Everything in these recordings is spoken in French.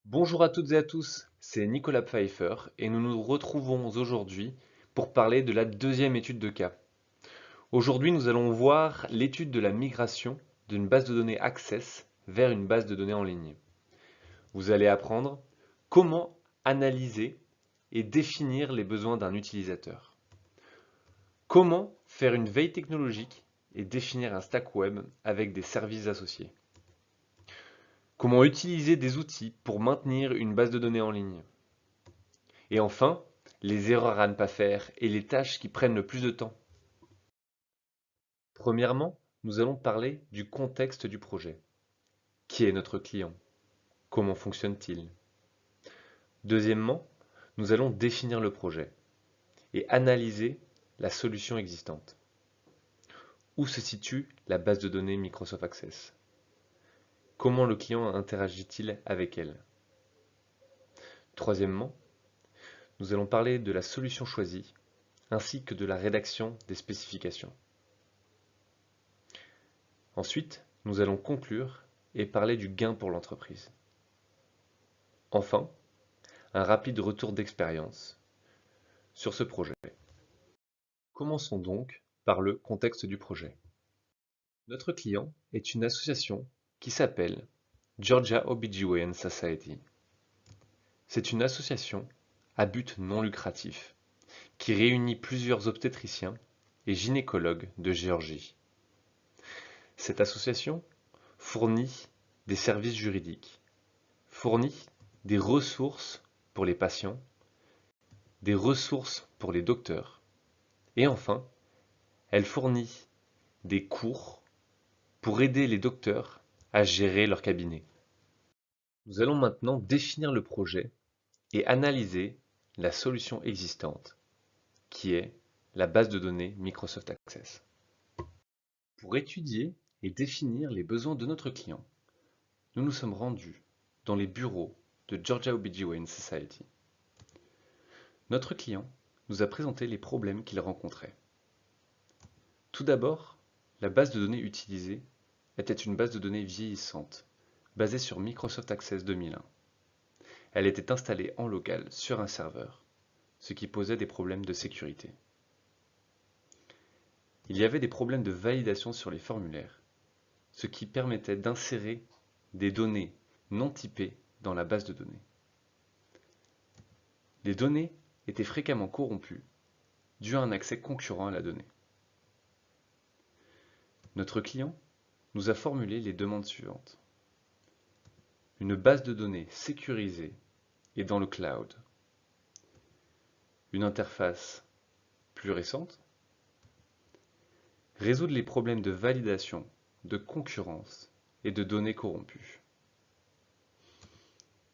Bonjour à toutes et à tous, c'est Nicolas Pfeiffer et nous nous retrouvons aujourd'hui pour parler de la deuxième étude de cas. Aujourd'hui, nous allons voir l'étude de la migration d'une base de données Access vers une base de données en ligne. Vous allez apprendre comment analyser et définir les besoins d'un utilisateur. Comment faire une veille technologique et définir un stack web avec des services associés. Comment utiliser des outils pour maintenir une base de données en ligne. Et enfin, les erreurs à ne pas faire et les tâches qui prennent le plus de temps. Premièrement, nous allons parler du contexte du projet. Qui est notre client? Comment fonctionne-t-il? Deuxièmement, nous allons définir le projet et analyser la solution existante. Où se situe la base de données Microsoft Access? Comment le client interagit-il avec elle? Troisièmement, nous allons parler de la solution choisie ainsi que de la rédaction des spécifications. Ensuite, nous allons conclure et parler du gain pour l'entreprise. Enfin, un rapide retour d'expérience sur ce projet. Commençons donc par le contexte du projet. Notre client est une association qui s'appelle Georgia OBGYN Society. C'est une association à but non lucratif qui réunit plusieurs obstétriciens et gynécologues de Géorgie. Cette association fournit des services juridiques, fournit des ressources pour les patients, des ressources pour les docteurs, et enfin, elle fournit des cours pour aider les docteurs à gérer leur cabinet. Nous allons maintenant définir le projet et analyser la solution existante, qui est la base de données Microsoft Access. Pour étudier et définir les besoins de notre client, nous nous sommes rendus dans les bureaux de Georgia OBGYN Society. Notre client nous a présenté les problèmes qu'il rencontrait. Tout d'abord, la base de données utilisée était une base de données vieillissante, basée sur Microsoft Access 2001. Elle était installée en local sur un serveur, ce qui posait des problèmes de sécurité. Il y avait des problèmes de validation sur les formulaires, ce qui permettait d'insérer des données non typées dans la base de données. Les données étaient fréquemment corrompues, dû à un accès concurrent à la donnée. Notre client nous a formulé les demandes suivantes. Une base de données sécurisée et dans le cloud. Une interface plus récente. Résoudre les problèmes de validation, de concurrence et de données corrompues.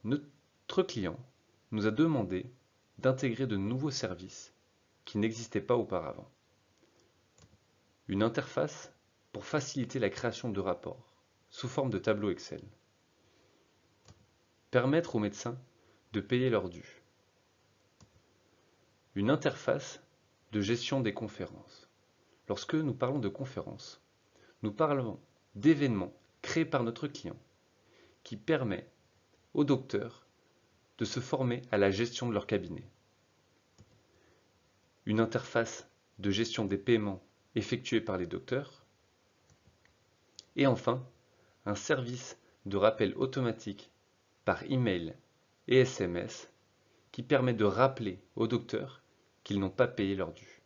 Notre client nous a demandé d'intégrer de nouveaux services qui n'existaient pas auparavant. Une interface pour faciliter la création de rapports sous forme de tableau Excel. Permettre aux médecins de payer leurs dus. Une interface de gestion des conférences. Lorsque nous parlons de conférences, nous parlons d'événements créés par notre client qui permet aux docteurs de se former à la gestion de leur cabinet. Une interface de gestion des paiements effectués par les docteurs. Et enfin, un service de rappel automatique par email et SMS qui permet de rappeler aux docteurs qu'ils n'ont pas payé leur dû.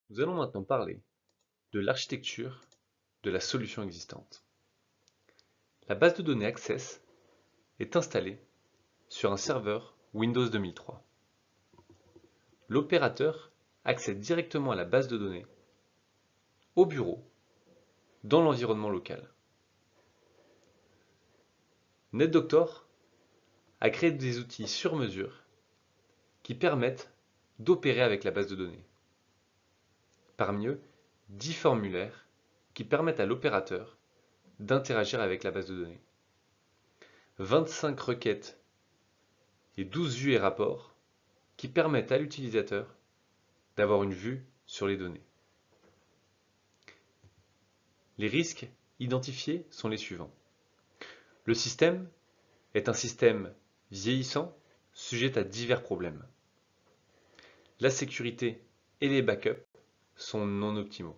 Nous allons maintenant parler de l'architecture de la solution existante. La base de données Access est installée sur un serveur Windows 2003. L'opérateur accède directement à la base de données au bureau, dans l'environnement local. NetDoctor a créé des outils sur mesure qui permettent d'opérer avec la base de données. Parmi eux, 10 formulaires qui permettent à l'opérateur d'interagir avec la base de données. 25 requêtes et 12 vues et rapports qui permettent à l'utilisateur d'avoir une vue sur les données. Les risques identifiés sont les suivants. Le système est un système vieillissant, sujet à divers problèmes. La sécurité et les backups sont non optimaux.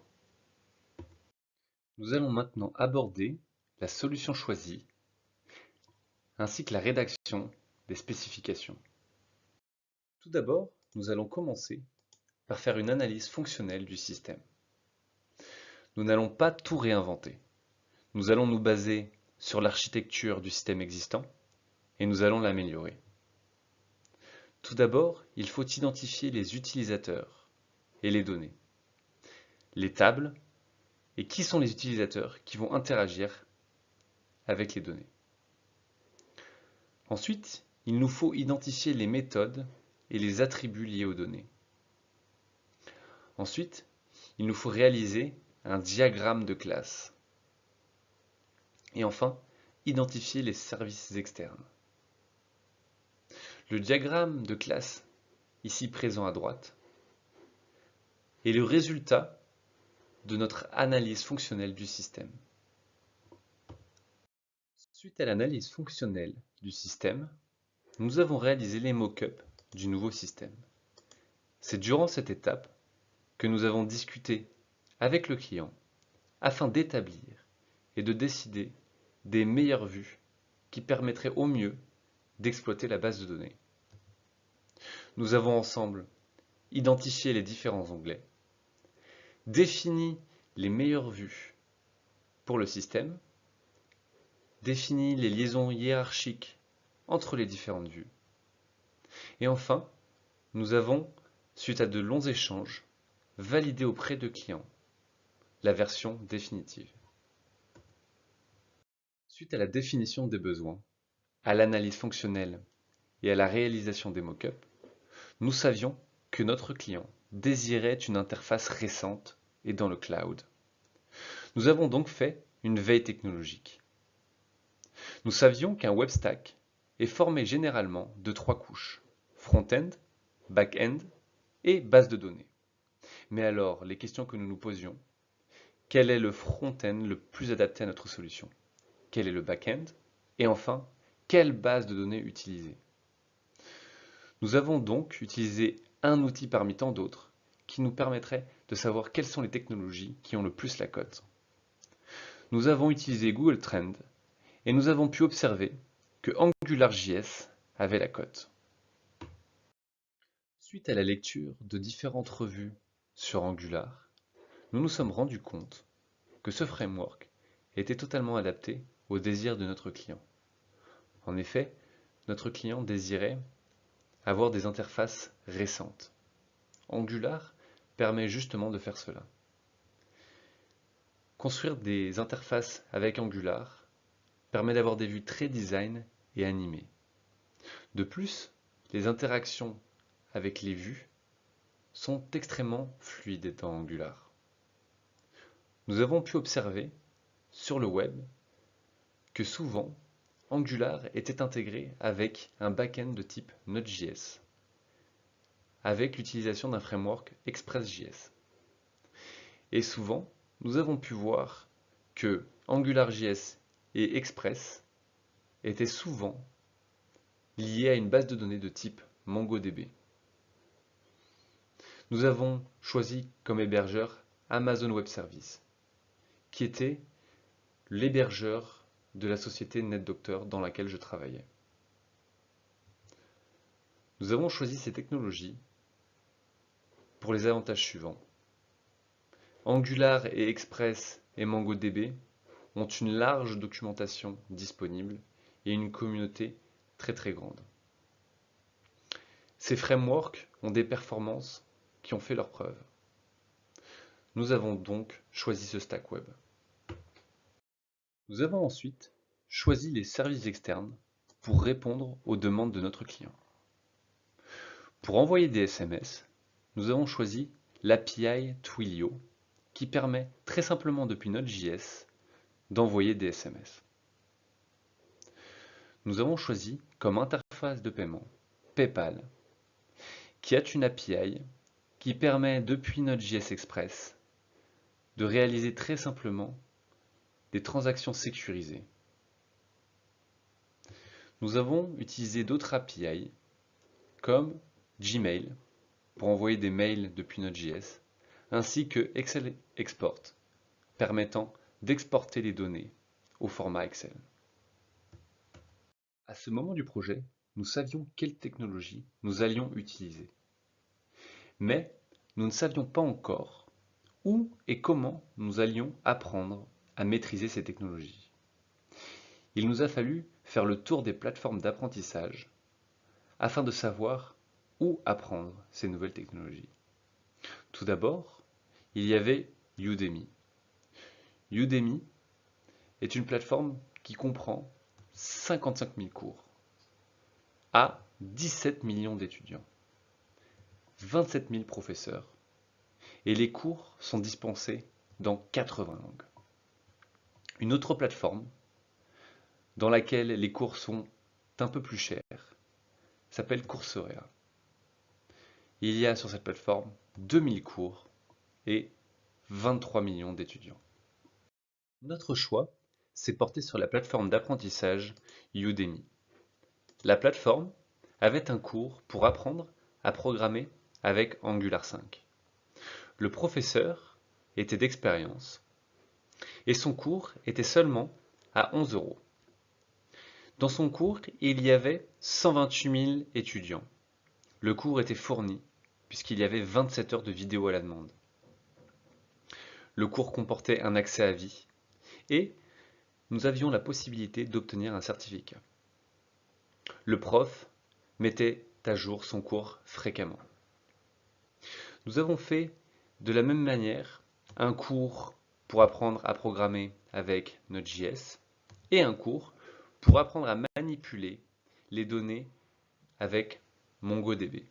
Nous allons maintenant aborder la solution choisie ainsi que la rédaction des spécifications. Tout d'abord, nous allons commencer par faire une analyse fonctionnelle du système. Nous n'allons pas tout réinventer. Nous allons nous baser sur l'architecture du système existant et nous allons l'améliorer. Tout d'abord, il faut identifier les utilisateurs et les données, les tables et qui sont les utilisateurs qui vont interagir avec les données. Ensuite, il nous faut identifier les méthodes et les attributs liés aux données. Ensuite, il nous faut réaliser un diagramme de classe. Et enfin, identifier les services externes. Le diagramme de classe, ici présent à droite, est le résultat de notre analyse fonctionnelle du système. Suite à l'analyse fonctionnelle du système, nous avons réalisé les mock-ups du nouveau système. C'est durant cette étape que nous avons discuté avec le client afin d'établir et de décider des meilleures vues qui permettraient au mieux d'exploiter la base de données. Nous avons ensemble identifié les différents onglets, défini les meilleures vues pour le système, défini les liaisons hiérarchiques entre les différentes vues. Et enfin, nous avons, suite à de longs échanges, validé auprès de clients la version définitive. Suite à la définition des besoins, à l'analyse fonctionnelle et à la réalisation des mock-ups, nous savions que notre client désirait une interface récente et dans le cloud. Nous avons donc fait une veille technologique. Nous savions qu'un web stack est formé généralement de 3 couches, front-end, back-end et base de données. Mais alors, les questions que nous nous posions, quel est le front-end le plus adapté à notre solution? Quel est le back-end? Et enfin, quelle base de données utiliser? Nous avons donc utilisé un outil parmi tant d'autres qui nous permettrait de savoir quelles sont les technologies qui ont le plus la cote. Nous avons utilisé Google Trends et nous avons pu observer que AngularJS avait la cote. Suite à la lecture de différentes revues sur Angular, nous nous sommes rendus compte que ce framework était totalement adapté aux désirs de notre client. En effet, notre client désirait avoir des interfaces récentes. Angular permet justement de faire cela. Construire des interfaces avec Angular permet d'avoir des vues très design et animées. De plus, les interactions avec les vues sont extrêmement fluides dans Angular. Nous avons pu observer sur le web que souvent Angular était intégré avec un back-end de type Node.js, avec l'utilisation d'un framework Express.js. Et souvent, nous avons pu voir que AngularJS et Express étaient souvent liés à une base de données de type MongoDB. Nous avons choisi comme hébergeur Amazon Web Services, qui était l'hébergeur de la société NetDoctor dans laquelle je travaillais. Nous avons choisi ces technologies pour les avantages suivants. Angular et Express et MongoDB ont une large documentation disponible et une communauté très grande. Ces frameworks ont des performances qui ont fait leurs preuves. Nous avons donc choisi ce stack web. Nous avons ensuite choisi les services externes pour répondre aux demandes de notre client. Pour envoyer des SMS, nous avons choisi l'API Twilio qui permet très simplement depuis Node.js d'envoyer des SMS. Nous avons choisi comme interface de paiement PayPal qui a une API qui permet depuis Node.js Express de réaliser très simplement des transactions sécurisées. Nous avons utilisé d'autres API comme Gmail pour envoyer des mails depuis Node.js, ainsi que Excel Export permettant d'exporter les données au format Excel. À ce moment du projet, nous savions quelle technologie nous allions utiliser. Mais nous ne savions pas encore où et comment nous allions apprendre à maîtriser ces technologies. Il nous a fallu faire le tour des plateformes d'apprentissage afin de savoir où apprendre ces nouvelles technologies. Tout d'abord, il y avait Udemy. Udemy est une plateforme qui comprend 55 000 cours à 17 millions d'étudiants, 27 000 professeurs, et les cours sont dispensés dans 80 langues. Une autre plateforme dans laquelle les cours sont un peu plus chers s'appelle Coursera. Il y a sur cette plateforme 2000 cours et 23 millions d'étudiants. Notre choix s'est porté sur la plateforme d'apprentissage Udemy. La plateforme avait un cours pour apprendre à programmer avec Angular 5. Le professeur était d'expérience et son cours était seulement à 11 €. Dans son cours, il y avait 128 000 étudiants. Le cours était fourni puisqu'il y avait 27 heures de vidéo à la demande. Le cours comportait un accès à vie et nous avions la possibilité d'obtenir un certificat. Le prof mettait à jour son cours fréquemment. Nous avons fait de la même manière un cours pour apprendre à programmer avec Node.js et un cours pour apprendre à manipuler les données avec MongoDB.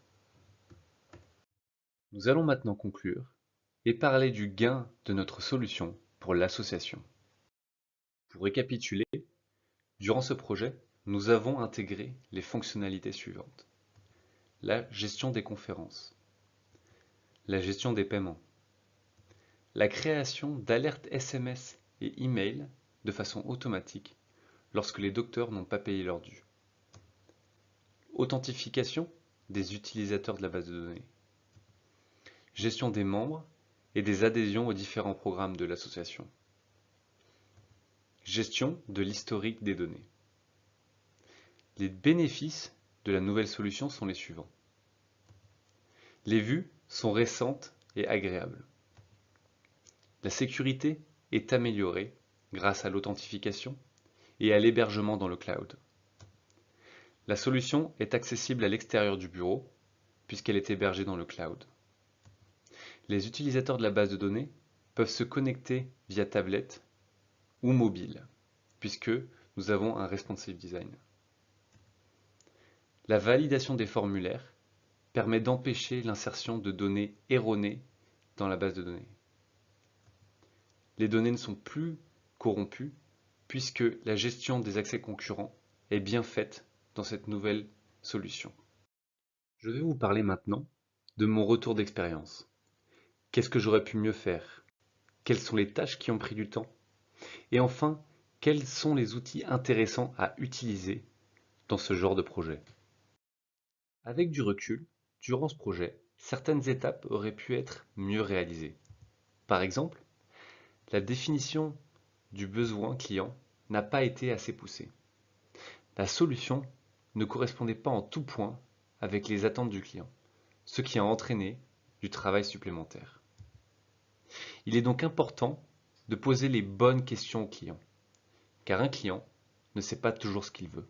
Nous allons maintenant conclure et parler du gain de notre solution pour l'association. Pour récapituler, durant ce projet, nous avons intégré les fonctionnalités suivantes. La gestion des conférences, la gestion des paiements, la création d'alertes SMS et email de façon automatique lorsque les docteurs n'ont pas payé leur dû, authentification des utilisateurs de la base de données, gestion des membres et des adhésions aux différents programmes de l'association, gestion de l'historique des données. Les bénéfices de la nouvelle solution sont les suivants. Les vues sont récentes et agréables. La sécurité est améliorée grâce à l'authentification et à l'hébergement dans le cloud. La solution est accessible à l'extérieur du bureau puisqu'elle est hébergée dans le cloud. Les utilisateurs de la base de données peuvent se connecter via tablette ou mobile puisque nous avons un responsive design. La validation des formulaires permet d'empêcher l'insertion de données erronées dans la base de données. Les données ne sont plus corrompues puisque la gestion des accès concurrents est bien faite dans cette nouvelle solution. Je vais vous parler maintenant de mon retour d'expérience. Qu'est-ce que j'aurais pu mieux faire? Quelles sont les tâches qui ont pris du temps? Et enfin, quels sont les outils intéressants à utiliser dans ce genre de projet? Avec du recul, durant ce projet, certaines étapes auraient pu être mieux réalisées. Par exemple, la définition du besoin client n'a pas été assez poussée. La solution ne correspondait pas en tout point avec les attentes du client, ce qui a entraîné du travail supplémentaire. Il est donc important de poser les bonnes questions au client, car un client ne sait pas toujours ce qu'il veut.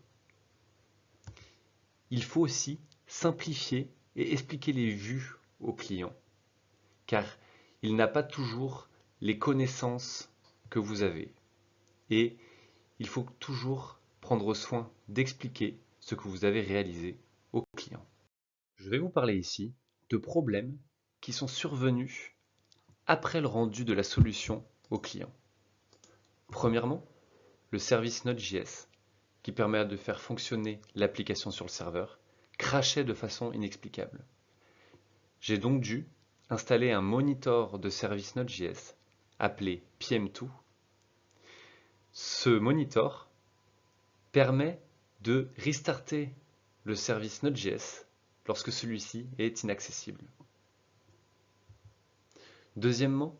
Il faut aussi simplifier et expliquer les vues au client, car il n'a pas toujours les connaissances que vous avez. Et il faut toujours prendre soin d'expliquer ce que vous avez réalisé au client. Je vais vous parler ici de problèmes qui sont survenus après le rendu de la solution au client. Premièrement, le service Node.js, qui permet de faire fonctionner l'application sur le serveur, crachait de façon inexplicable. J'ai donc dû installer un monitor de service Node.js appelé PM2. Ce monitor permet de restarter le service Node.js lorsque celui-ci est inaccessible. Deuxièmement,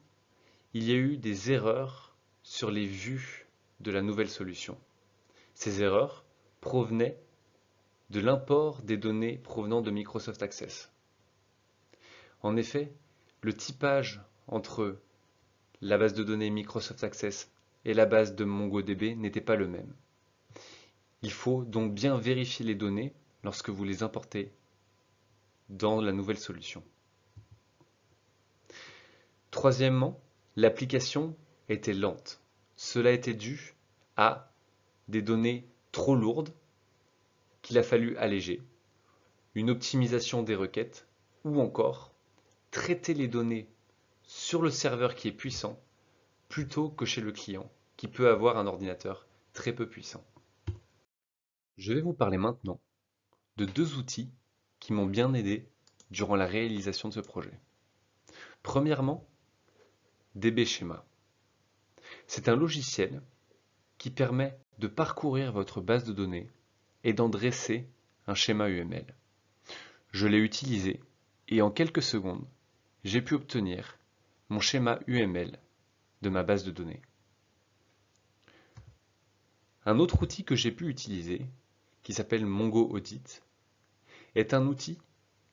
il y a eu des erreurs sur les vues de la nouvelle solution. Ces erreurs provenaient de l'import des données provenant de Microsoft Access. En effet, le typage entre la base de données Microsoft Access et la base de MongoDB n'était pas le même. Il faut donc bien vérifier les données lorsque vous les importez dans la nouvelle solution. Troisièmement, l'application était lente. Cela était dû à des données trop lourdes qu'il a fallu alléger, une optimisation des requêtes ou encore traiter les données sur le serveur qui est puissant plutôt que chez le client qui peut avoir un ordinateur très peu puissant. Je vais vous parler maintenant de deux outils qui m'ont bien aidé durant la réalisation de ce projet. Premièrement, DBSchema. C'est un logiciel qui permet de parcourir votre base de données et d'en dresser un schéma UML. Je l'ai utilisé et en quelques secondes, j'ai pu obtenir mon schéma UML de ma base de données. Un autre outil que j'ai pu utiliser, qui s'appelle MongoAudit, est un outil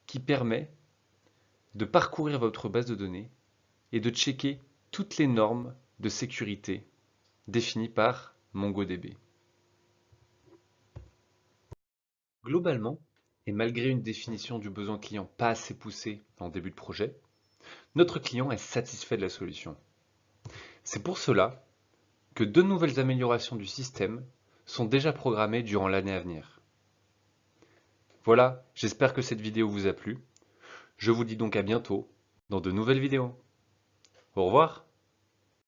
qui permet de parcourir votre base de données et de checker toutes les normes de sécurité définies par MongoDB. Globalement, et malgré une définition du besoin client pas assez poussée en début de projet, notre client est satisfait de la solution. C'est pour cela que deux nouvelles améliorations du système sont déjà programmées durant l'année à venir. Voilà, j'espère que cette vidéo vous a plu. Je vous dis donc à bientôt dans de nouvelles vidéos. Au revoir!